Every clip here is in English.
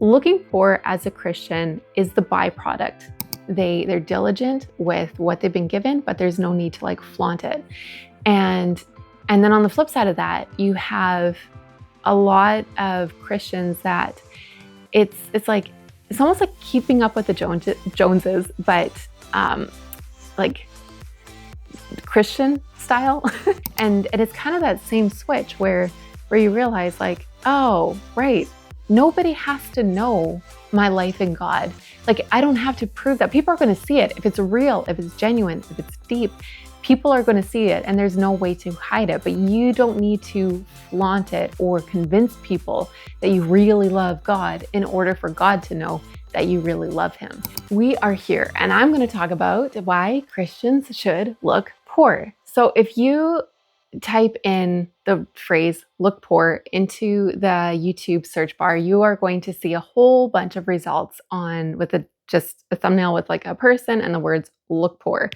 Looking poor as a Christian is the byproduct. They're diligent with what they've been given, but there's no need to flaunt it. And then on the flip side of that, you have a lot of Christians that it's almost like keeping up with the Joneses, but like Christian style. and it's kind of that same switch where you realize oh, right, nobody has to know my life in God. I don't have to prove that. People are going to see it. If it's real, if it's genuine, if it's deep, people are going to see it, and there's no way to hide it. But you don't need to flaunt it or convince people that you really love God in order for God to know that you really love Him. We are here, and I'm going to talk about why Christians should look poor. So if you type in the phrase "look poor" into the YouTube search bar, you are going to see a whole bunch of results with just a thumbnail with a person and the words "look poor."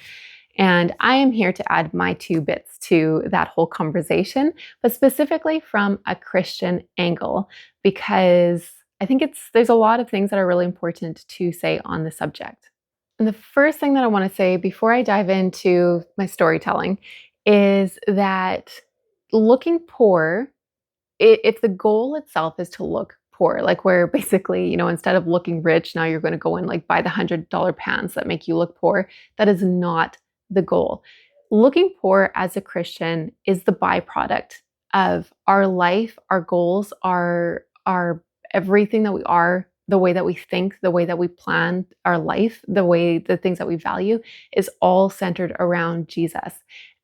And I am here to add my 2 bits to that whole conversation, but specifically from a Christian angle, because I think there's a lot of things that are really important to say on the subject. And the first thing that I want to say before I dive into my storytelling is that looking poor, if the goal itself is to look poor, where basically, instead of looking rich, now you're going to go and buy the $100 pants that make you look poor, that is not the goal. Looking poor as a Christian is the byproduct of our life, our goals, our everything that we are, the way that we think, the way that we plan our life, the things that we value is all centered around Jesus.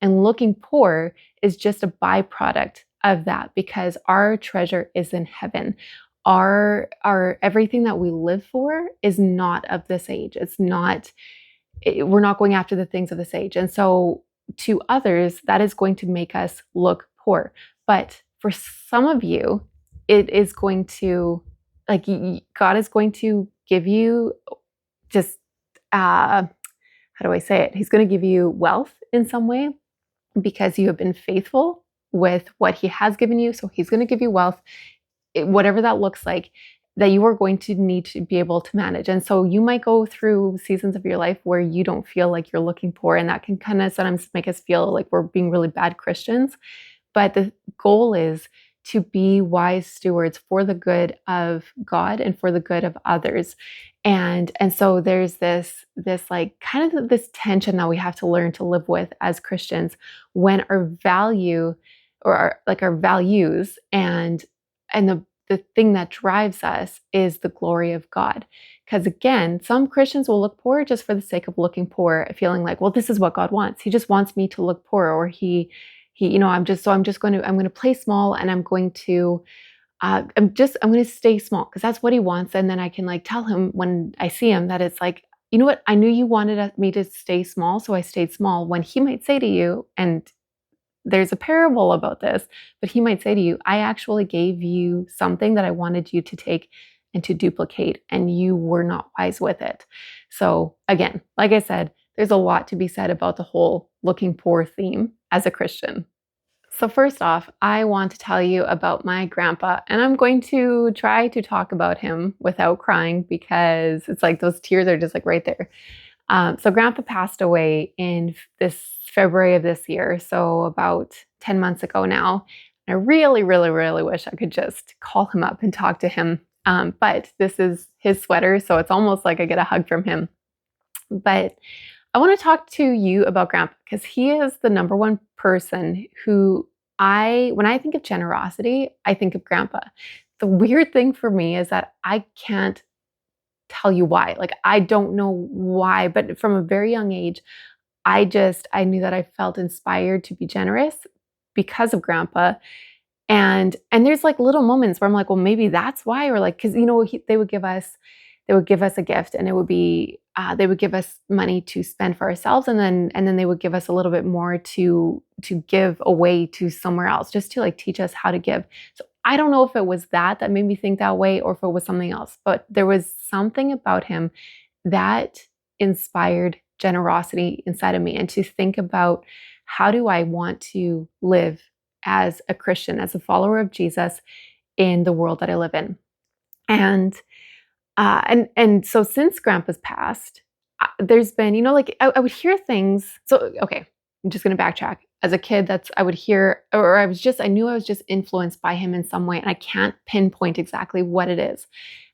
And looking poor is just a byproduct of that, because our treasure is in heaven. Our everything that we live for is not of this age. We're not going after the things of this age. And so to others, that is going to make us look poor. But for some of you, it is going to, God is going to give you just, how do I say it? He's going to give you wealth in some way because you have been faithful with what He has given you. So He's going to give you wealth, whatever that looks like, that you are going to need to be able to manage. And so you might go through seasons of your life where you don't feel like you're looking poor, and that can kind of sometimes make us feel like we're being really bad Christians. But the goal is to be wise stewards for the good of God and for the good of others. And so there's this kind of this tension that we have to learn to live with as Christians, when our value or our values and the thing that drives us is the glory of God. Because again, some Christians will look poor just for the sake of looking poor, feeling well, this is what God wants. He just wants me to look poor, or I'm going to play small, and I'm going to stay small because that's what He wants. And then I can tell Him when I see Him that it's you know what, I knew you wanted me to stay small, so I stayed small. When He might say to you, and there's a parable about this, but He might say to you, I actually gave you something that I wanted you to take and to duplicate, and you were not wise with it. So again, like I said, there's a lot to be said about the whole looking poor theme as a Christian. So first off, I want to tell you about my grandpa, and I'm going to try to talk about him without crying, because it's those tears are just right there. So grandpa passed away in this February of this year, so about 10 months ago now. I really, really, really wish I could just call him up and talk to him. But this is his sweater, so it's almost like I get a hug from him. But I want to talk to you about grandpa, because he is the number one person who when I think of generosity, I think of grandpa. The weird thing for me is that I can't tell you why. I don't know why, but from a very young age, I knew that I felt inspired to be generous because of grandpa. And there's little moments where I'm well, maybe that's why, or because they would give us a gift, and it would be they would give us money to spend for ourselves, and then they would give us a little bit more to give away to somewhere else, just to teach us how to give. So I don't know if it was that made me think that way, or if it was something else, but there was something about him that inspired generosity inside of me, and to think about, how do I want to live as a Christian, as a follower of Jesus in the world that I live in. And And so since Grandpa's passed, there's been, like I would hear things. So okay, I'm just gonna backtrack. As a kid, I would hear, or I knew I was just influenced by him in some way, and I can't pinpoint exactly what it is.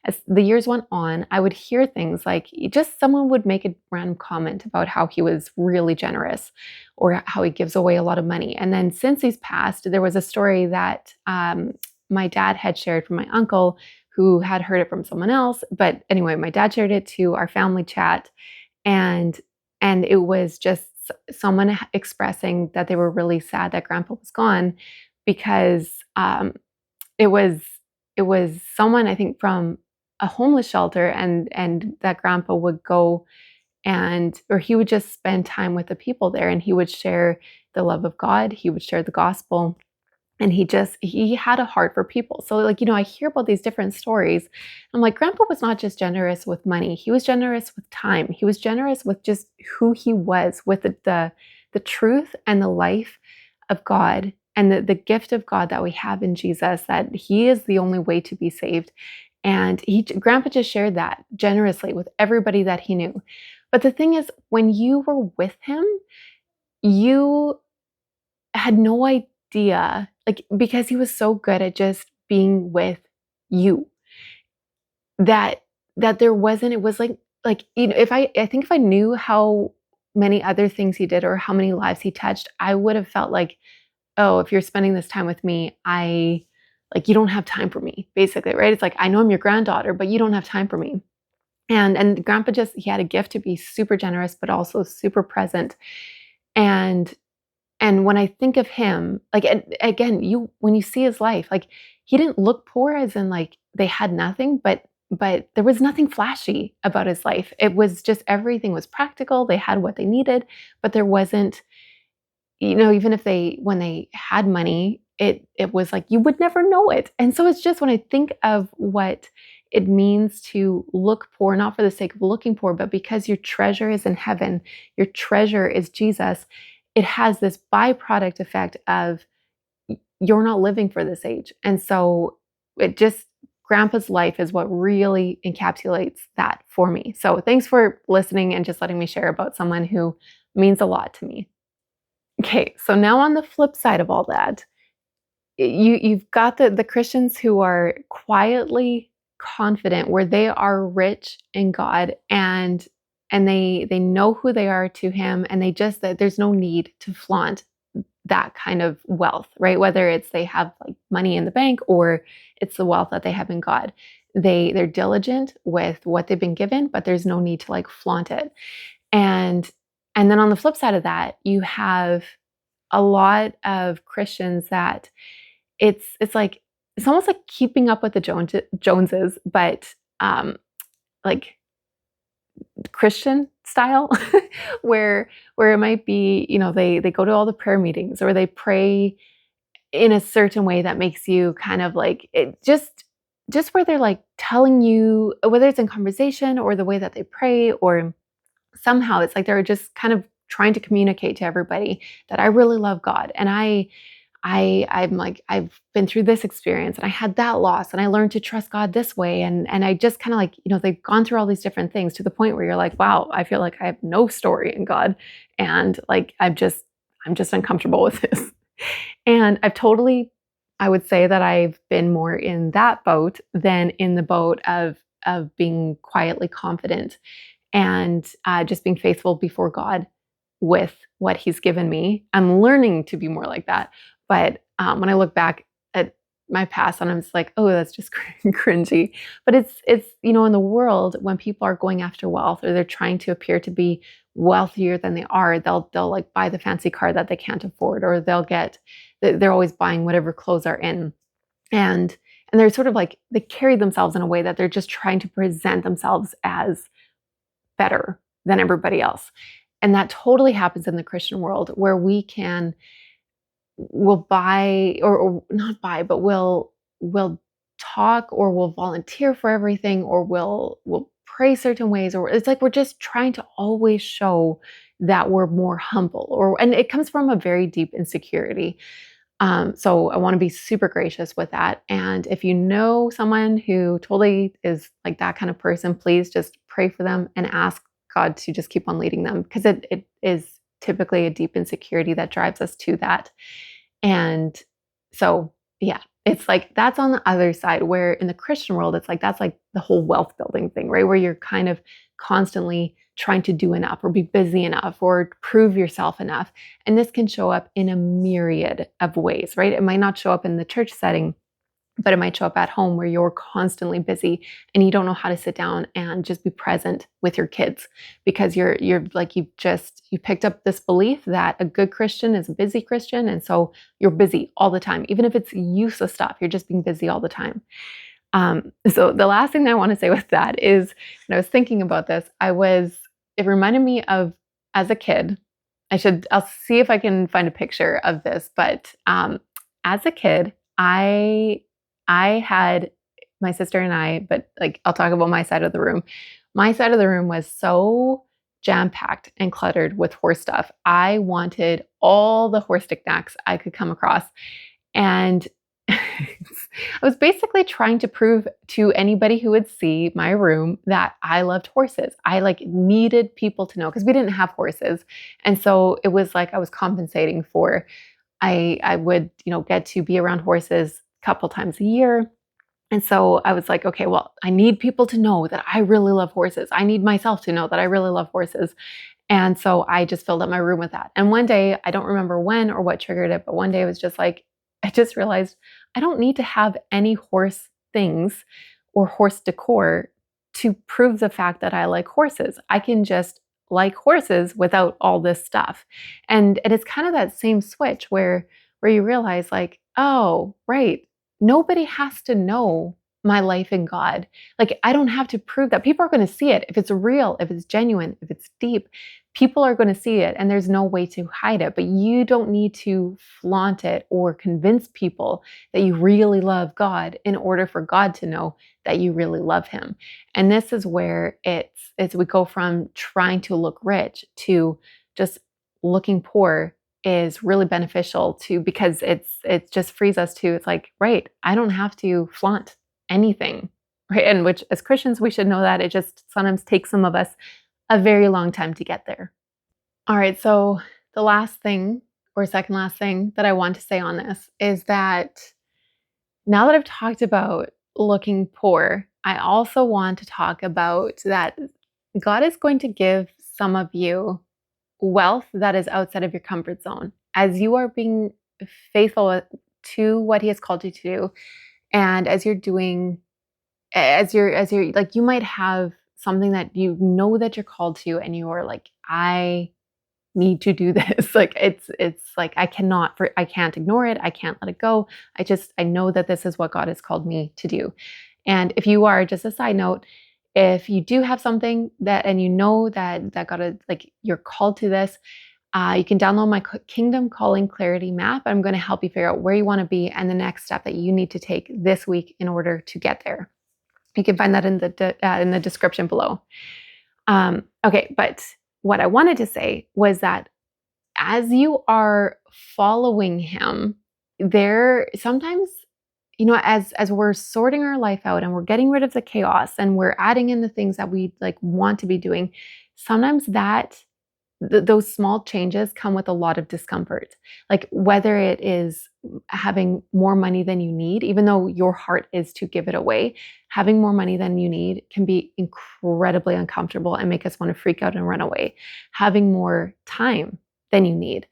As the years went on, I would hear things like just someone would make a random comment about how he was really generous or how he gives away a lot of money. And then since he's passed, there was a story that my dad had shared from my uncle who had heard it from someone else. But anyway, my dad shared it to our family chat, and it was just someone expressing that they were really sad that Grandpa was gone because it was someone, I think, from a homeless shelter, and that Grandpa would go or he would just spend time with the people there, and he would share the love of God. He would share the gospel, and he had a heart for people. So like, I hear about these different stories. I'm like, Grandpa was not just generous with money. He was generous with time. He was generous with just who he was, with the truth and the life of God, and the gift of God that we have in Jesus, that he is the only way to be saved. And Grandpa just shared that generously with everybody that he knew. But the thing is, when you were with him, you had no idea, like, because he was so good at just being with you, that there wasn't, it was like, I think if I knew how many other things he did or how many lives he touched, I would have felt like, oh, if you're spending this time with me, you don't have time for me, basically, right? It's like, I know I'm your granddaughter, but you don't have time for me. And Grandpa he had a gift to be super generous, but also super present. And when I think of him, like, and again, when you see his life, like, he didn't look poor as in like they had nothing, but there was nothing flashy about his life. It was just everything was practical. They had what they needed, but there wasn't, even if when they had money, it was like you would never know it. And so it's just, when I think of what it means to look poor, not for the sake of looking poor, but because your treasure is in heaven, your treasure is Jesus, it has this byproduct effect of you're not living for this age. And so Grandpa's life is what really encapsulates that for me. So thanks for listening and just letting me share about someone who means a lot to me. Okay, so now on the flip side of all that, you've got the Christians who are quietly confident, where they are rich in God, and they know who they are to him, and that there's no need to flaunt that kind of wealth, right? Whether it's they have like money in the bank or it's the wealth that they have in God. They're diligent with what they've been given, but there's no need to like flaunt it. And then on the flip side of that, you have a lot of Christians that it's almost like keeping up with the Joneses, but like Christian style, where it might be, they go to all the prayer meetings, or they pray in a certain way that makes you kind of like it, just where they're like telling you, whether it's in conversation or the way that they pray, or somehow it's like they're just kind of trying to communicate to everybody that I really love God, and I'm like, I've been through this experience, and I had that loss, and I learned to trust God this way. And I just kind of like, they've gone through all these different things to the point where you're like, wow, I feel like I have no story in God. And like, I'm just uncomfortable with this. And I would say that I've been more in that boat than in the boat of being quietly confident, and just being faithful before God with what he's given me. I'm learning to be more like that. But when I look back at my past, and I'm just like, oh, that's just cringy. But it's in the world, when people are going after wealth, or they're trying to appear to be wealthier than they are, they'll like buy the fancy car that they can't afford, or they're always buying whatever clothes are in. And they're sort of like, they carry themselves in a way that they're just trying to present themselves as better than everybody else. And that totally happens in the Christian world, where we'll buy, or not buy, but we'll talk, or we'll volunteer for everything, or we'll pray certain ways, or it's like we're just trying to always show that we're more humble, and it comes from a very deep insecurity. So I want to be super gracious with that. And if you know someone who totally is like that kind of person, please just pray for them and ask God to just keep on leading them, because it is typically a deep insecurity that drives us to that. And so, yeah, it's like that's on the other side, where in the Christian world, it's like that's like the whole wealth building thing, right? Where you're kind of constantly trying to do enough or be busy enough or prove yourself enough. And this can show up in a myriad of ways, right? It might not show up in the church setting, but it might show up at home where you're constantly busy and you don't know how to sit down and just be present with your kids, because you're like you picked up this belief that a good Christian is a busy Christian, and so you're busy all the time, even if it's useless stuff. You're just being busy all the time. So the last thing that I want to say with that is, when I was thinking about this, it reminded me of, as a kid. I'll see if I can find a picture of this, but as a kid, I had my sister and I, but like I'll talk about my side of the room. My side of the room was so jam-packed and cluttered with horse stuff. I wanted all the horse knickknacks I could come across. And I was basically trying to prove to anybody who would see my room that I loved horses. I like needed people to know, because we didn't have horses. And so it was like I was compensating for, I would, get to be around horses a couple times a year. And so I was like, okay, well, I need people to know that I really love horses. I need myself to know that I really love horses. And so I just filled up my room with that. And one day, I don't remember when or what triggered it, but one day I was just like, I just realized I don't need to have any horse things or horse decor to prove the fact that I like horses. I can just like horses without all this stuff. And it's kind of that same switch where you realize, like, oh, right, nobody has to know my life in God. Like, I don't have to prove that. People are going to see it. If it's real, if it's genuine, if it's deep, people are going to see it, and there's no way to hide it. But you don't need to flaunt it or convince people that you really love God in order for God to know that you really love him. And this is where it's we go from trying to look rich to just looking poor is really beneficial to, because it just frees us to, it's like, right, I don't have to flaunt anything, right? And which, as Christians, we should know that it just sometimes takes some of us a very long time to get there. All right, so the last thing, or second last thing, that I want to say on this is that now that I've talked about looking poor, I also want to talk about that God is going to give some of you wealth that is outside of your comfort zone as you are being faithful to what he has called you to do. And as you're like, you might have something that you know that you're called to, and you are like, I need to do this. Like, it's like, I can't ignore it. I can't let it go. I know that this is what God has called me to do. And if you are, just a side note, if you do have something that, and you know that God, like, you're called to this, you can download my Kingdom Calling Clarity Map. I'm going to help you figure out where you want to be and the next step that you need to take this week in order to get there. You can find that in the description below. Okay, but what I wanted to say was that as you are following him, there sometimes, as we're sorting our life out and we're getting rid of the chaos and we're adding in the things that we like want to be doing, sometimes those small changes come with a lot of discomfort. Like, whether it is having more money than you need, even though your heart is to give it away, having more money than you need can be incredibly uncomfortable and make us want to freak out and run away. Having more time than you need,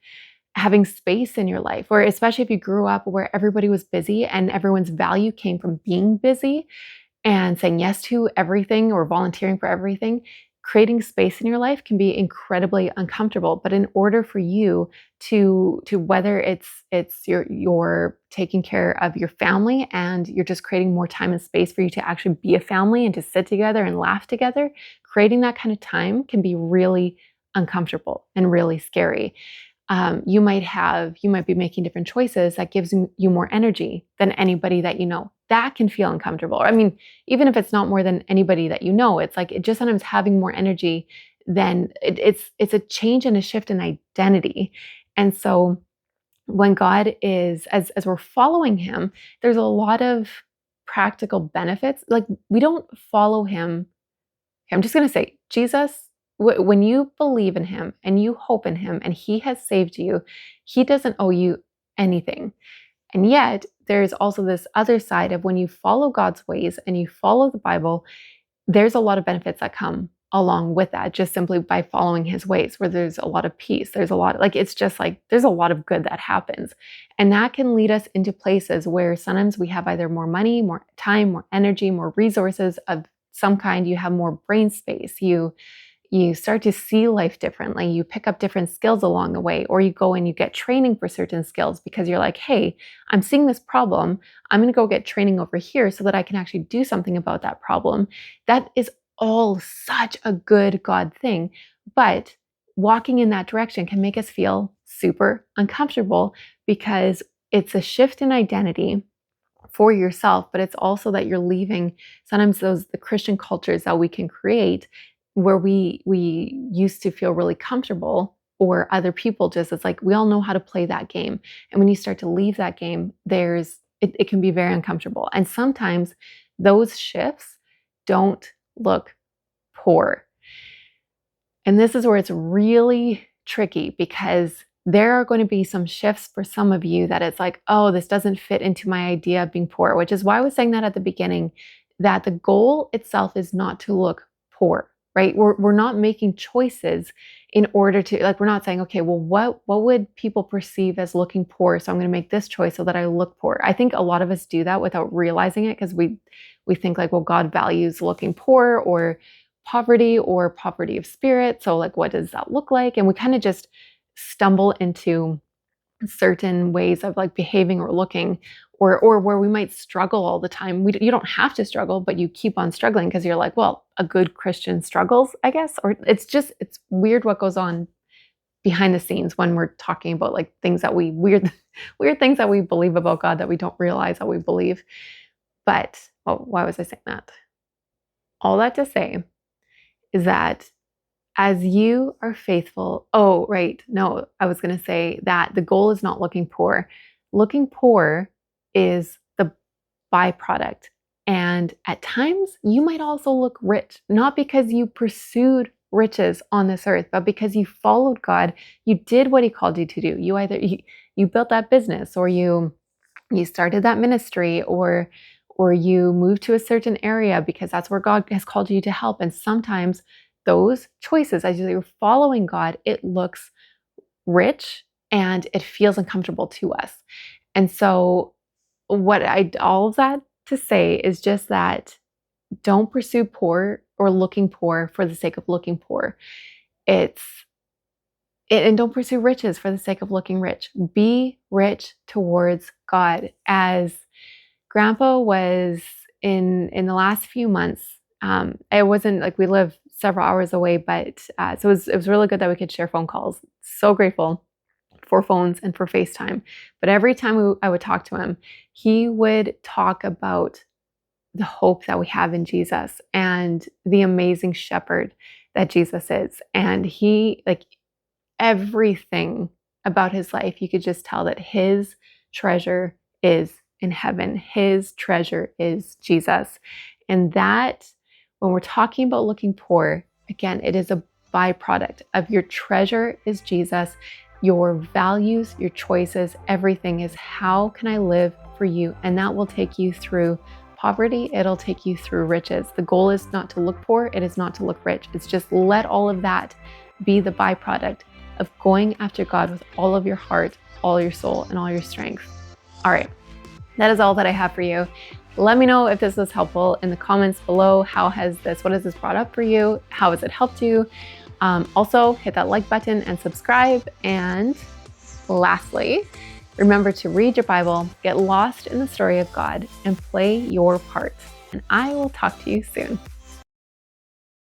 having space in your life, or especially if you grew up where everybody was busy and everyone's value came from being busy and saying yes to everything or volunteering for everything, creating space in your life can be incredibly uncomfortable. But in order for you to whether it's you're taking care of your family and you're just creating more time and space for you to actually be a family and to sit together and laugh together, creating that kind of time can be really uncomfortable and really scary. You might be making different choices that gives you more energy than anybody that you know. That can feel uncomfortable. I mean, even if it's not more than anybody that you know, it's like, it just sometimes having more energy, then it's a change and a shift in identity. And so when God is, as we're following him, there's a lot of practical benefits. Like, we don't follow him. I'm just going to say, Jesus, when you believe in him and you hope in him and he has saved you, he doesn't owe you anything. And yet there's also this other side of when you follow God's ways and you follow the Bible, there's a lot of benefits that come along with that, just simply by following his ways, where there's a lot of peace. There's a lot, like, it's just like, there's a lot of good that happens. And that can lead us into places where sometimes we have either more money, more time, more energy, more resources of some kind. You have more brain space. You start to see life differently. You pick up different skills along the way, or you go and you get training for certain skills because you're like, hey, I'm seeing this problem. I'm going to go get training over here so that I can actually do something about that problem. That is all such a good God thing. But walking in that direction can make us feel super uncomfortable because it's a shift in identity for yourself, but it's also that you're leaving sometimes the Christian cultures that we can create where we used to feel really comfortable, or other people just, it's like we all know how to play that game. And when you start to leave that game, it can be very uncomfortable. And sometimes those shifts don't look poor. And this is where it's really tricky, because there are going to be some shifts for some of you that it's like, oh, this doesn't fit into my idea of being poor, which is why I was saying that at the beginning, that the goal itself is not to look poor, right? We're not making choices in order to, like, we're not saying, okay, well, what would people perceive as looking poor? So I'm going to make this choice so that I look poor. I think a lot of us do that without realizing it, because we think like, well, God values looking poor or poverty of spirit. So like, what does that look like? And we kind of just stumble into certain ways of like behaving or looking, or where we might struggle all the time. You don't have to struggle, but you keep on struggling because you're like, well, a good Christian struggles, I guess. Or it's weird what goes on behind the scenes when we're talking about like things that weird things that we believe about God that we don't realize that we believe. But why was I saying that? All that to say is that as you are faithful, I was going to say that the goal is not looking poor. Looking poor is the byproduct. And at times you might also look rich, not because you pursued riches on this earth, but because you followed God. You did what he called you to do. You either you built that business, or you started that ministry, or you moved to a certain area because that's where God has called you to help. And sometimes those choices, as you're following God, it looks rich and it feels uncomfortable to us. And so all of that to say is just that don't pursue poor or looking poor for the sake of looking poor. And don't pursue riches for the sake of looking rich. Be rich towards God. As Grandpa was in the last few months, it wasn't like we live several hours away, but so it was really good that we could share phone calls. So grateful for phones and for FaceTime. But every time I would talk to him, he would talk about the hope that we have in Jesus and the amazing shepherd that Jesus is. And he, like, everything about his life, you could just tell that his treasure is in heaven. His treasure is Jesus. And that, when we're talking about looking poor, again, it is a byproduct of your treasure is Jesus. Your values, your choices, everything is how can I live for you? And that will take you through poverty. It'll take you through riches. The goal is not to look poor. It is not to look rich. It's just let all of that be the byproduct of going after God with all of your heart, all your soul, and all your strength. All right. That is all that I have for you. Let me know if this was helpful in the comments below. What has this brought up for you? How has it helped you? Also, hit that like button and subscribe. And lastly, remember to read your Bible, get lost in the story of God, and play your part. And I will talk to you soon.